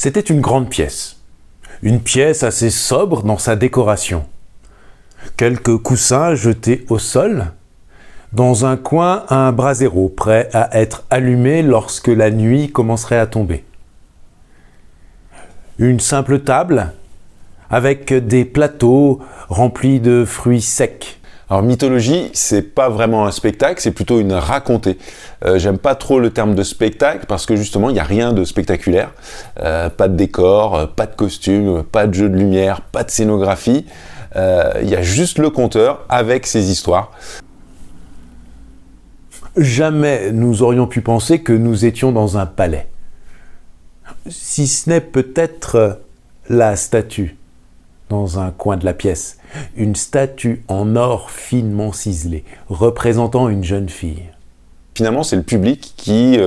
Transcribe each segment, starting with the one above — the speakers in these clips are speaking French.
C'était une grande pièce. Une pièce assez sobre dans sa décoration. Quelques coussins jetés au sol. Dans un coin, un brasero prêt à être allumé lorsque la nuit commencerait à tomber. Une simple table avec des plateaux remplis de fruits secs. Alors mythologie, c'est pas vraiment un spectacle, c'est plutôt une racontée. J'aime pas trop le terme de spectacle parce que justement il n'y a rien de spectaculaire. Pas de décor, pas de costume, pas de jeu de lumière, pas de scénographie. Il y a juste le conteur avec ses histoires. Jamais nous aurions pu penser que nous étions dans un palais. Si ce n'est peut-être la statue dans un coin de la pièce. Une statue en or finement ciselée, représentant une jeune fille. Finalement, c'est le public qui,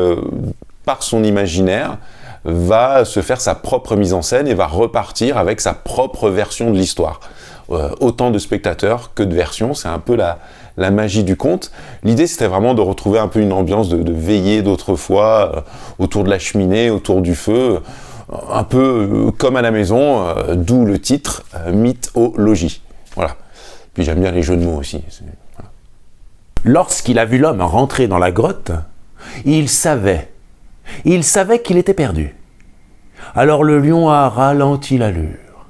par son imaginaire, va se faire sa propre mise en scène et va repartir avec sa propre version de l'histoire. Autant de spectateurs que de versions, c'est un peu la magie du conte. L'idée, c'était vraiment de retrouver un peu une ambiance de veillée d'autrefois, autour de la cheminée, autour du feu, un peu comme à la maison, d'où le titre mythologie. Voilà. Puis j'aime bien les jeux de mots aussi. Voilà. Lorsqu'il a vu l'homme rentrer dans la grotte, il savait qu'il était perdu. Alors le lion a ralenti l'allure.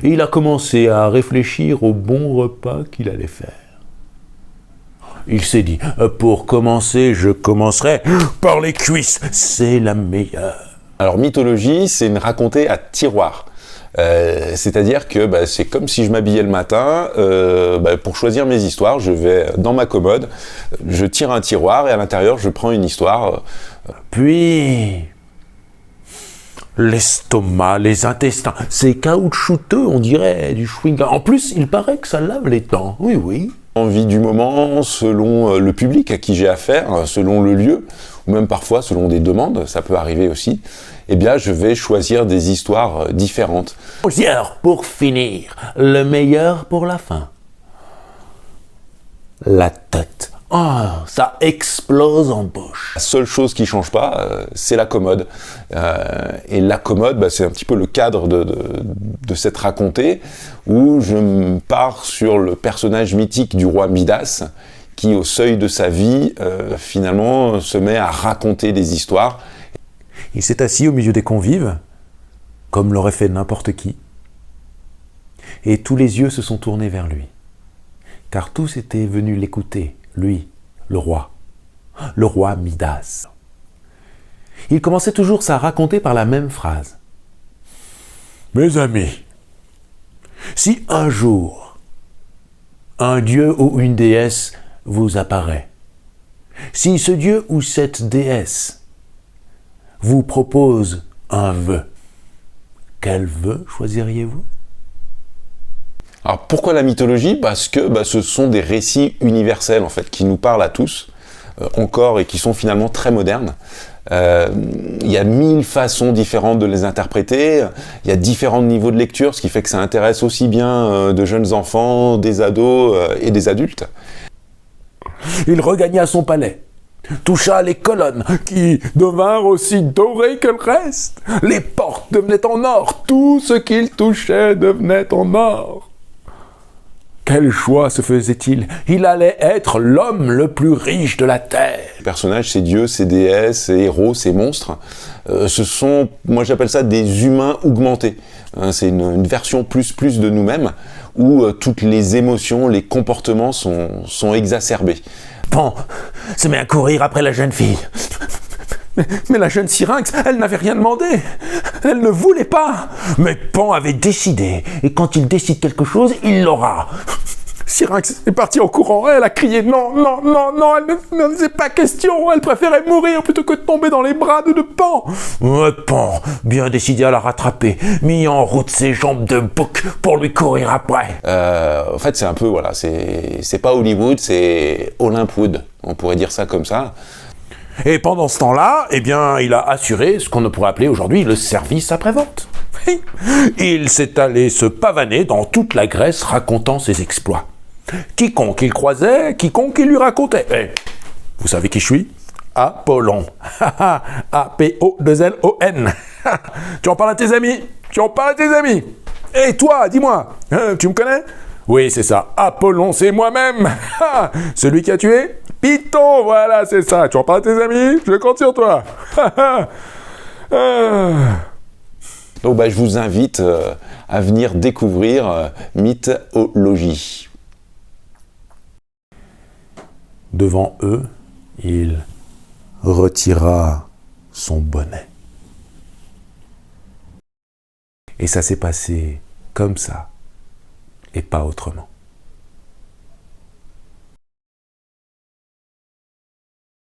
Il a commencé à réfléchir au bon repas qu'il allait faire. Il s'est dit, pour commencer, je commencerai par les cuisses, c'est la meilleure. Alors mythologie, c'est une racontée à tiroir. C'est-à-dire que c'est comme si je m'habillais le matin, pour choisir mes histoires, je vais dans ma commode, je tire un tiroir et à l'intérieur je prends une histoire. Puis, l'estomac, les intestins, c'est caoutchouteux, on dirait du chewing-gum. En plus, il paraît que ça lave les dents, oui. Envie du moment, selon le public à qui j'ai affaire, selon le lieu, ou même parfois selon des demandes, ça peut arriver aussi, eh bien je vais choisir des histoires différentes. Pour finir, le meilleur pour la fin. La tête. Oh, ça explose en bouche. La seule chose qui change pas, c'est la commode. Et la commode, c'est un petit peu le cadre de cette racontée, où je pars sur le personnage mythique du roi Midas, qui au seuil de sa vie, finalement, se met à raconter des histoires. Il s'est assis au milieu des convives, comme l'aurait fait n'importe qui, et tous les yeux se sont tournés vers lui, car tous étaient venus l'écouter, lui, le roi Midas. Il commençait toujours sa racontée par la même phrase. Mes amis, si un jour, un dieu ou une déesse vous apparaît, si ce dieu ou cette déesse vous propose un vœu, quel vœu choisiriez-vous ? Alors pourquoi la mythologie ? Parce que ce sont des récits universels en fait, qui nous parlent à tous, encore et qui sont finalement très modernes. Il y a 1000 façons différentes de les interpréter, il y a différents niveaux de lecture, ce qui fait que ça intéresse aussi bien de jeunes enfants, des ados et des adultes. Il regagna son palais, toucha les colonnes qui devinrent aussi dorées que le reste. Les portes devenaient en or, tout ce qu'il touchait devenait en or. Quel choix se faisait-il ? Il allait être l'homme le plus riche de la terre. Les personnages, ces dieux, ces déesses, ces héros, ces monstres, ce sont, moi j'appelle ça des humains augmentés. C'est une version plus de nous-mêmes, où toutes les émotions, les comportements sont exacerbés. Pan se met à courir après la jeune fille. Mais la jeune Syrinx, elle n'avait rien demandé. Elle ne voulait pas. Mais Pan avait décidé. Et quand il décide quelque chose, il l'aura. Syrinx est partie en courant. Elle a crié non, elle ne faisait pas question. Elle préférait mourir plutôt que de tomber dans les bras de Pan. Mais Pan, bien décidé à la rattraper, mit en route ses jambes de bouc pour lui courir après. En fait, c'est un peu, voilà, c'est pas Hollywood, c'est Olympwood. On pourrait dire ça comme ça. Et pendant ce temps-là, il a assuré ce qu'on ne pourrait appeler aujourd'hui le service après-vente. Il s'est allé se pavaner dans toute la Grèce racontant ses exploits. Quiconque il croisait, quiconque il lui racontait. Vous savez qui je suis ? Apollon. A-P-O-2-L-O-N. Tu en parles à tes amis. Tu en parles à tes amis. Et toi, dis-moi, tu me connais? Oui, c'est ça. Apollon, c'est moi-même. Celui qui a tué Python, voilà, c'est ça. Tu en parles à tes amis? Je compte sur toi. Donc je vous invite à venir découvrir Mythologie. Devant eux, il retira son bonnet. Et ça s'est passé comme ça, et pas autrement.